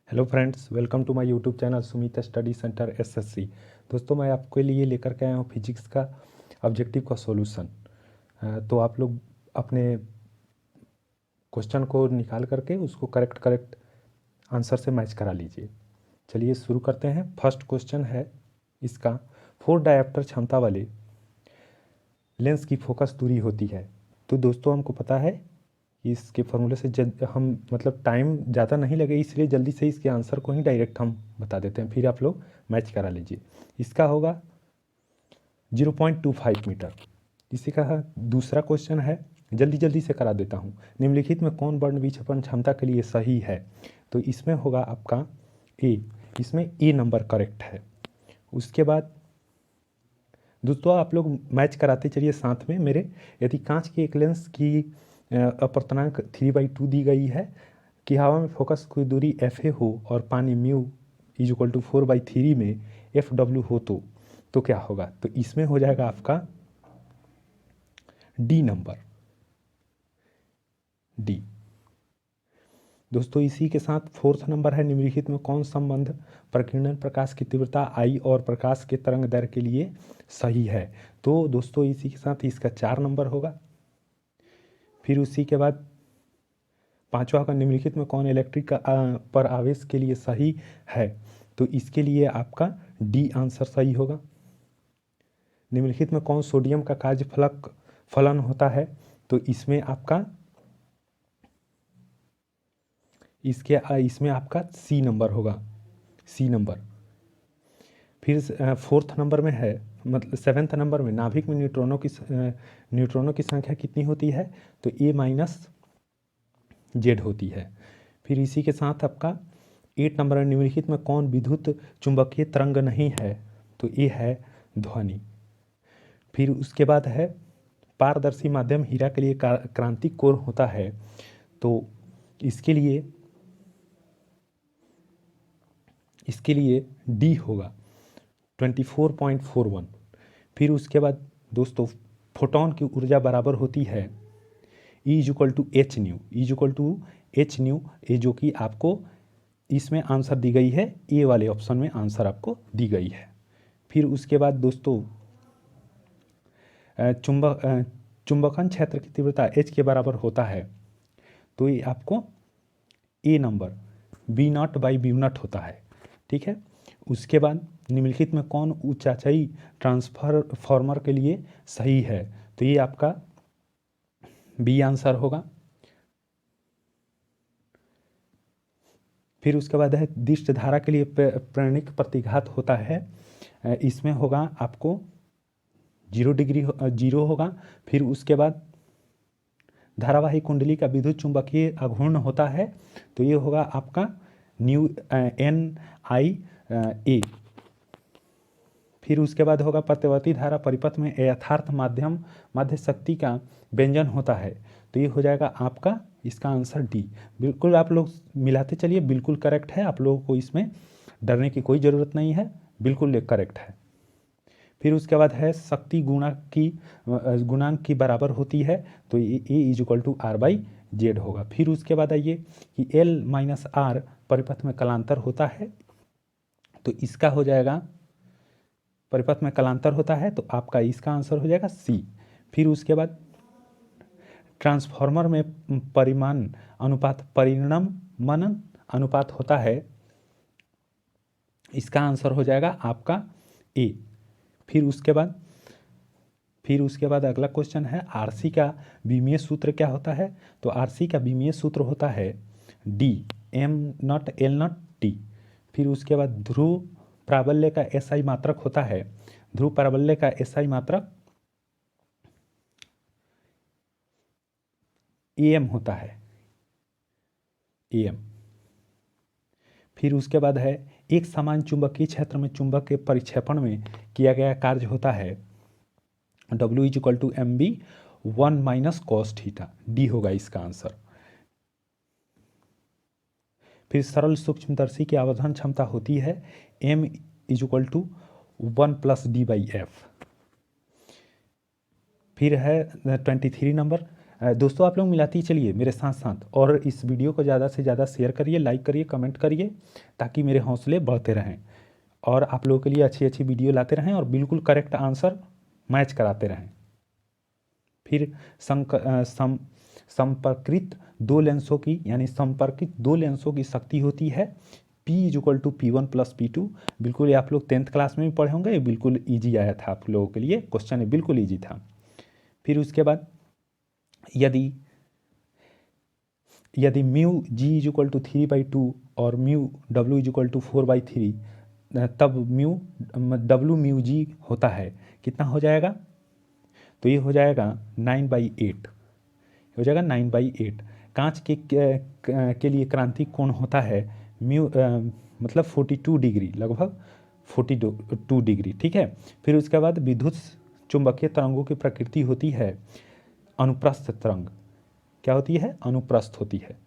Hello friends, welcome to my YouTube channel Sumit study centre SSC. दोस्तों, मैं आपके लिए लेकर के आया हूँ फिजिक्स का ऑब्जेक्टिव का सॉल्यूशन। तो आप लोग अपने क्वेश्चन को निकाल करके उसको करेक्ट आंसर से मैच करा लीजिए। चलिए शुरू करते हैं। फर्स्ट क्वेश्चन है इसका, 4 डायोप्टर क्षमता वाले लेंस की फोकस दूरी होती है। तो दोस्तों, हमको पता है इसके फॉर्मूले से हम मतलब टाइम ज़्यादा नहीं लगे, इसलिए जल्दी से इसके आंसर को ही डायरेक्ट हम बता देते हैं, फिर आप लोग मैच करा लीजिए। इसका होगा 0.25 मीटर। इसी का दूसरा क्वेश्चन है, जल्दी से करा देता हूँ। निम्नलिखित में कौन वर्ण विक्षेपण क्षमता के लिए सही है? तो इसमें होगा आपका ए। इसमें ए नंबर करेक्ट है। उसके बाद दोस्तों, आप लोग मैच कराते चलिए साथ में मेरे। यदि कांच के एक लेंस की अपर्तनांक 3/2 दी गई है कि हवा में फोकस की दूरी एफ ए हो और पानी म्यू इज इक्वल टू 4/3 में एफ डब्ल्यू हो तो क्या होगा? तो इसमें हो जाएगा आपका डी नंबर, डी। दोस्तों, इसी के साथ फोर्थ नंबर है, निम्नलिखित में कौन संबंध प्रकीर्णन प्रकाश की तीव्रता आई और प्रकाश के तरंग दैर्घ्य के लिए सही है? तो दोस्तों, इसी के साथ इसका 4 नंबर होगा। फिर उसी के बाद पांचवा का, निम्नलिखित में कौन इलेक्ट्रिक पर आवेश के लिए सही है? तो इसके लिए आपका डी आंसर सही होगा। निम्नलिखित में कौन सोडियम का कार्य फलन होता है? तो इसमें आपका इसमें आपका सी नंबर होगा, सी नंबर। फिर फोर्थ नंबर में है, मतलब सेवेंथ नंबर में, नाभिक में न्यूट्रॉनों की संख्या कितनी होती है? तो ए माइनस जेड होती है। फिर इसी के साथ आपका 8 नंबर, निम्नलिखित में कौन विद्युत चुंबकीय तरंग नहीं है? तो ये है ध्वनि। फिर उसके बाद है, पारदर्शी माध्यम हीरा के लिए क्रांतिक कोण होता है। तो इसके लिए डी होगा 24.41। फिर उसके बाद दोस्तों, फोटोन की ऊर्जा बराबर होती है E equal to H nu, ये जो कि आपको इसमें आंसर दी गई है, ए वाले ऑप्शन में आंसर आपको दी गई है। फिर उसके बाद दोस्तों, चुंबकन क्षेत्र की तीव्रता एच के बराबर होता है। तो ये आपको ए नंबर V0/V0 होता है। ठीक है। उसके बाद निम्नलिखित में कौन ऊंचाई ट्रांसफार्मर के लिए सही है? तो ये आपका बी आंसर होगा। फिर उसके बाद है, दिष्ट धारा के लिए प्रेरणिक प्रतिघात होता है। इसमें होगा आपको 0 डिग्री 0 होगा। फिर उसके बाद धारावाही कुंडली का विद्युत चुंबकीय आघूर्ण होता है। तो ये होगा आपका NIA। फिर उसके बाद होगा, प्रत्यावर्ती धारा परिपथ में यथार्थ माध्य शक्ति का व्यंजन होता है। तो ये हो जाएगा आपका इसका आंसर डी। बिल्कुल आप लोग मिलाते चलिए, बिल्कुल करेक्ट है। आप लोगों को इसमें डरने की कोई ज़रूरत नहीं है, बिल्कुल करेक्ट है। फिर उसके बाद है, शक्ति गुणांक की बराबर होती है। तो ए इज इक्वल टू R/Z होगा। फिर उसके बाद आइए कि L-R परिपथ में कलांतर होता है। तो इसका हो जाएगा, परिपथ में कलांतर होता है, तो आपका इसका आंसर हो जाएगा सी। फिर उसके बाद ट्रांसफार्मर में परिमाण अनुपात होता है। इसका आंसर हो जाएगा आपका ए। फिर उसके बाद अगला क्वेश्चन है, आरसी का विमीय सूत्र क्या होता है? तो आरसी का विमीय सूत्र होता है D(m0L0T). फिर उसके बाद ध्रुव प्राबल्य का एसआई मात्रक होता है। ध्रुव प्राबल्य का एसआई मात्रक AM होता है, AM। फिर उसके बाद है, एक समान चुंबकीय क्षेत्र में चुंबक के परिक्षेपण में किया गया कार्य होता है W is equal to MB1 - cos theta. D होगा इसका आंसर। फिर सरल सूक्ष्मदर्शी की आवर्धन क्षमता होती है M is equal to 1 + D/F। फिर है 23 नंबर, दोस्तों आप लोग मिलाती चलिए मेरे साथ साथ, और इस वीडियो को ज़्यादा से ज़्यादा शेयर करिए, लाइक करिए, कमेंट करिए, ताकि मेरे हौसले बढ़ते रहें और आप लोगों के लिए अच्छी अच्छी वीडियो लाते रहें और बिल्कुल करेक्ट आंसर मैच कराते रहें। फिर संपर्कित दो लेंसों की, यानी संपर्कित दो लेंसों की शक्ति होती है P=P1 + P2। बिल्कुल ये आप लोग 10th क्लास में भी पढ़े होंगे, ये बिल्कुल ईजी आया था आप लोगों के लिए, क्वेश्चन है बिल्कुल ईजी था। फिर उसके बाद यदि μg=3/2 और μw=4/3, तब W μg होता है, कितना हो जाएगा? तो ये हो जाएगा 9/8, हो जाएगा 9/8। कांच के लिए क्रांतिक कोण होता है मतलब 42 डिग्री, लगभग 42 डिग्री, ठीक है। फिर उसके बाद विद्युत चुंबकीय तरंगों की प्रकृति होती है अनुप्रस्थ तरंग, क्या होती है? अनुप्रस्थ होती है।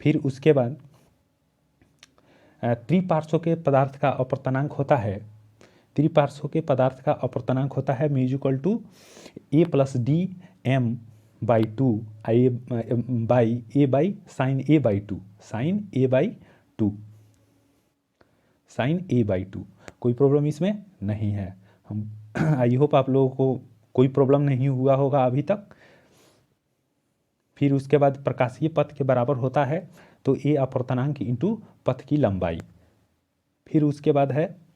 फिर उसके बाद त्रिपार्श्व के पदार्थ का अपवर्तनांक होता है, त्रिपार्श्व के पदार्थ का अपवर्तनांक होता है μ=a+d m/2 a/sin a/2, sin a/2। कोई प्रॉब्लम इसमें नहीं है। हम आई होप आप लोगों को कोई प्रॉब्लम नहीं हुआ होगा अभी तक। फिर उसके बाद प्रकाशीय पथ के बराबर होता है, तो ए अपवर्तनांक इंटू पथ की लंबाई। फिर उसके बाद है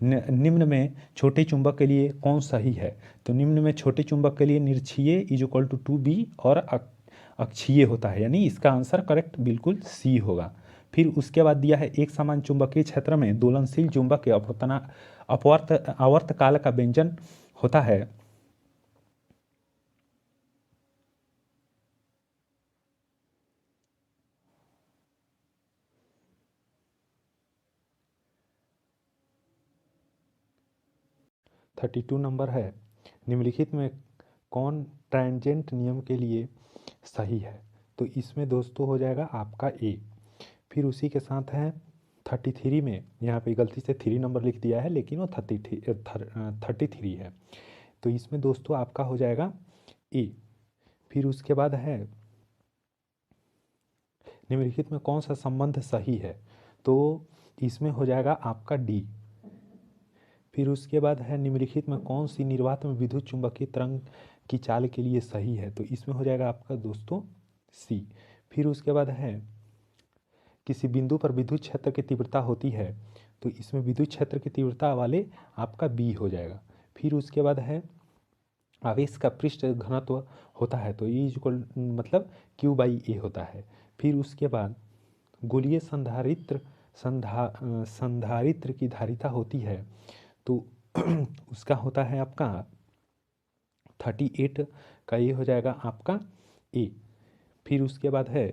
निम्न में छोटे चुंबक के लिए कौन सही है? तो निम्न में छोटे चुंबक के लिए निरक्षीय = 2b और अक्षीय होता है, यानी इसका आंसर करेक्ट बिल्कुल सी होगा। फिर उसके बाद दिया है एक समान चुंबकीय क्षेत्र में दोलनशील चुंबक के आवर्तकाल का व्यंजन होता है। (32) नंबर है, निम्नलिखित में कौन ट्रांजेंट नियम के लिए सही है? तो इसमें दोस्तों हो जाएगा आपका ए। फिर उसी के साथ है 33 में, यहाँ पे गलती से 3 नंबर लिख दिया है, लेकिन वो 33 है, तो इसमें दोस्तों आपका हो जाएगा ए। फिर उसके बाद है निम्नलिखित में कौन सा संबंध सही है? तो इसमें हो जाएगा आपका डी। फिर उसके बाद है निम्नलिखित में कौन सी निर्वात में विद्युत चुंबकीय तरंग की चाल के लिए सही है? तो इसमें हो जाएगा आपका दोस्तों सी। फिर उसके बाद है किसी बिंदु पर विद्युत क्षेत्र की तीव्रता होती है, तो इसमें विद्युत क्षेत्र की तीव्रता वाले आपका बी हो जाएगा। फिर उसके बाद है आवेश का पृष्ठ घनत्व होता है, तो ई इक्वल मतलब Q/A होता है। फिर उसके बाद गोलीय संधारित्र की धारिता होती है, तो उसका होता है आपका 38 का, ये हो जाएगा आपका ए। फिर उसके बाद है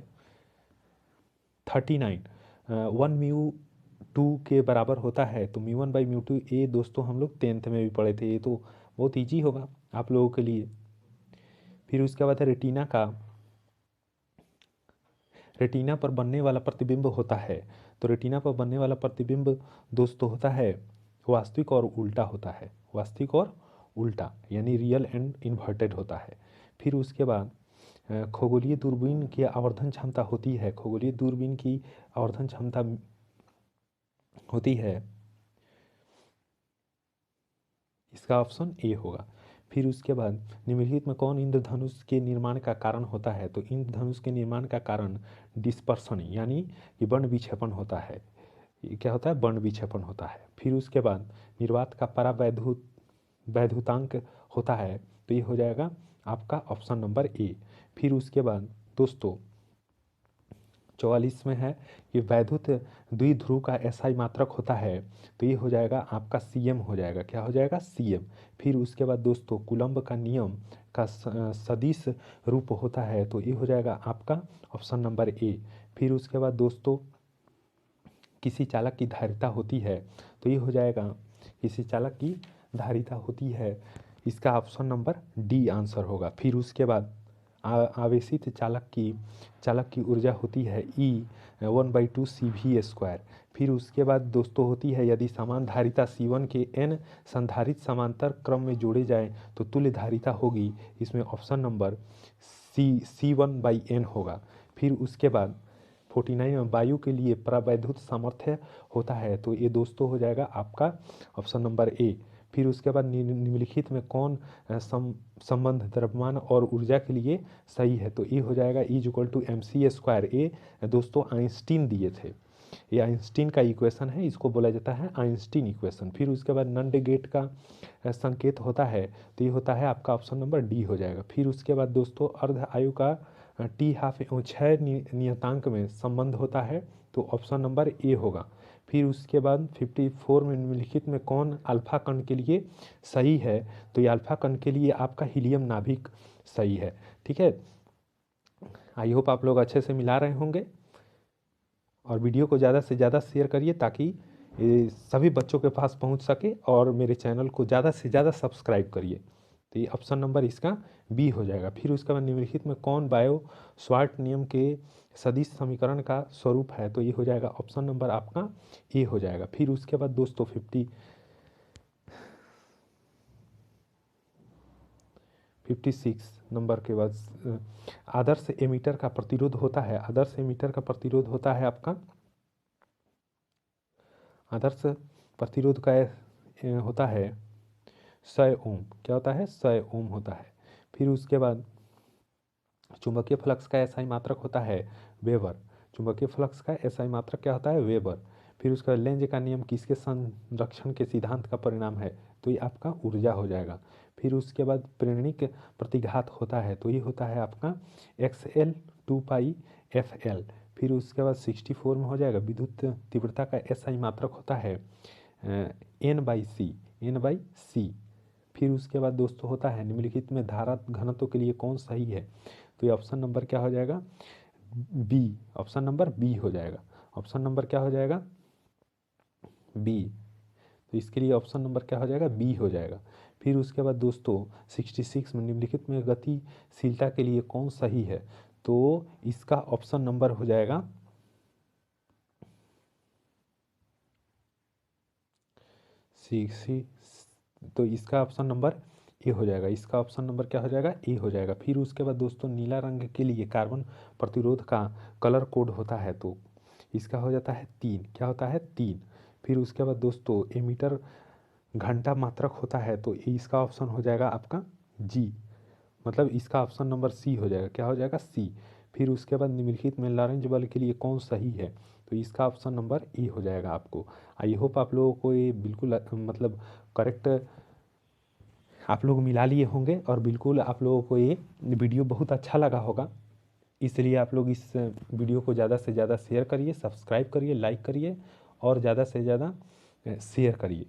39 1 μ2 के बराबर होता है, तो μ1/μ2 ये दोस्तों हम लोग 10th में भी पढ़े थे, ये तो बहुत ईजी होगा आप लोगों के लिए। फिर उसके बाद है रेटिना पर बनने वाला प्रतिबिंब होता है, तो रेटिना पर बनने वाला प्रतिबिंब दोस्तों होता है वास्तविक और उल्टा होता है, वास्तविक और उल्टा, यानी रियल एंड इन्वर्टेड होता है। फिर उसके बाद खगोलीय दूरबीन की आवर्धन क्षमता होती है, खगोलीय दूरबीन की आवर्धन क्षमता होती है, इसका ऑप्शन ए होगा। फिर उसके बाद निम्नलिखित में कौन इंद्रधनुष के निर्माण का कारण होता है? तो इंद्रधनुष के निर्माण का कारण डिस्पर्सन, यानी कि वर्ण विक्षेपण होता है। क्या होता है? वर्ण विक्षेपण होता है। फिर उसके बाद निर्वात का परावैद्युतांक होता है, तो ये हो जाएगा आपका ऑप्शन नंबर ए। फिर उसके बाद दोस्तों 44 में है कि वैद्युत द्विध्रुव का एसआई मात्रक होता है, तो ये हो जाएगा आपका सीएम हो जाएगा, क्या हो जाएगा? सीएम। फिर उसके बाद दोस्तों कूलम्ब का नियम का सदिश रूप होता है, तो ये हो जाएगा आपका ऑप्शन नंबर ए। फिर उसके बाद दोस्तों किसी चालक की धारिता होती है, तो ये हो जाएगा किसी चालक की धारिता होती है, इसका ऑप्शन नंबर डी आंसर होगा। फिर उसके बाद आवेशित चालक की ऊर्जा होती है E1/2 CV²। फिर उसके बाद दोस्तों होती है यदि समान धारिता C1 के n संधारित समांतर क्रम में जोड़े जाए तो तुल्य धारिता होगी, इसमें ऑप्शन नंबर C1/N होगा। फिर उसके बाद 49 में वायु के लिए प्रवैद्युत सामर्थ्य होता है, तो ये दोस्तों हो जाएगा आपका ऑप्शन नंबर ए। फिर उसके बाद निम्नलिखित में कौन संबंध द्रव्यमान और ऊर्जा के लिए सही है, तो ये हो जाएगा E=mc²। ये दोस्तों आइंस्टीन दिए थे, ये आइंस्टीन का इक्वेशन है, इसको बोला जाता है आइंस्टीन इक्वेशन। फिर उसके बाद नंड गेट का संकेत होता है, तो ये होता है आपका ऑप्शन नंबर डी हो जाएगा। फिर उसके बाद दोस्तों अर्ध आयु का T½ एवं 6 नियतांक में संबंध होता है, तो ऑप्शन नंबर ए होगा। फिर उसके बाद 54 में निम्नलिखित में कौन अल्फा कण के लिए सही है, तो ये अल्फा कण के लिए आपका हीलियम नाभिक सही है। ठीक है, आई होप आप लोग अच्छे से मिला रहे होंगे, और वीडियो को ज़्यादा से ज़्यादा शेयर करिए ताकि ये सभी बच्चों के पास पहुंच सके, और मेरे चैनल को ज़्यादा से ज़्यादा सब्सक्राइब करिए। तो ये ऑप्शन नंबर इसका बी हो जाएगा। फिर उसके बाद निम्नलिखित में कौन बायो-स्वार्ट नियम के सदिश समीकरण का स्वरूप है, तो ये हो जाएगा ऑप्शन नंबर आपका ए हो जाएगा। फिर उसके बाद दोस्तों 56 नंबर के बाद आदर्श एमीटर का प्रतिरोध होता है, आदर्श एमीटर का प्रतिरोध होता है आपका, आदर्श प्रतिरोध का होता है 100 ओम। क्या होता है? 100 ओम होता है। फिर उसके बाद चुंबकीय फ्लक्स का एसआई मात्रक होता है वेबर। चुंबकीय फ्लक्स का एसआई मात्रक क्या होता है? वेबर। फिर उसका लेंज का नियम किसके संरक्षण के सिद्धांत का परिणाम है, तो ये आपका ऊर्जा हो जाएगा। फिर उसके बाद प्रेरणिक प्रतिघात होता है, तो ये होता है आपका XL2πfL। फिर उसके बाद 64 में हो जाएगा विद्युत तीव्रता का एसआई मात्रक होता है N/C। फिर उसके बाद दोस्तों होता है निम्नलिखित में धारा घनत्व के लिए कौन सही है, तो ये ऑप्शन नंबर क्या हो जाएगा? बी। ऑप्शन नंबर बी हो जाएगा। ऑप्शन नंबर क्या हो जाएगा? बी। तो इसके लिए ऑप्शन नंबर क्या हो जाएगा? बी हो जाएगा। फिर उसके बाद दोस्तों 66 में निम्नलिखित में गतिशीलता के लिए कौन सही है, तो इसका ऑप्शन नंबर हो जाएगा तो इसका ऑप्शन नंबर ए हो जाएगा। इसका ऑप्शन नंबर क्या हो जाएगा? ए हो जाएगा। फिर उसके बाद दोस्तों नीला रंग के लिए कार्बन प्रतिरोध का कलर कोड होता है, तो इसका हो जाता है 3। क्या होता है? 3। फिर उसके बाद दोस्तों एमीटर घंटा मात्रक होता है, तो इसका ऑप्शन हो जाएगा आपका जी, मतलब इसका ऑप्शन नंबर सी हो जाएगा। क्या हो जाएगा? सी। फिर उसके बाद निम्नलिखित में लॉरेंज बल के लिए कौन सही है, तो इसका ऑप्शन नंबर ए हो जाएगा आपको। आई होप आप लोगों को ये बिल्कुल मतलब करेक्ट आप लोग मिला लिए होंगे, और बिल्कुल आप लोगों को ये वीडियो बहुत अच्छा लगा होगा। इसलिए आप लोग इस वीडियो को ज़्यादा से ज़्यादा शेयर करिए, सब्सक्राइब करिए, लाइक करिए, और ज़्यादा से ज़्यादा शेयर करिए।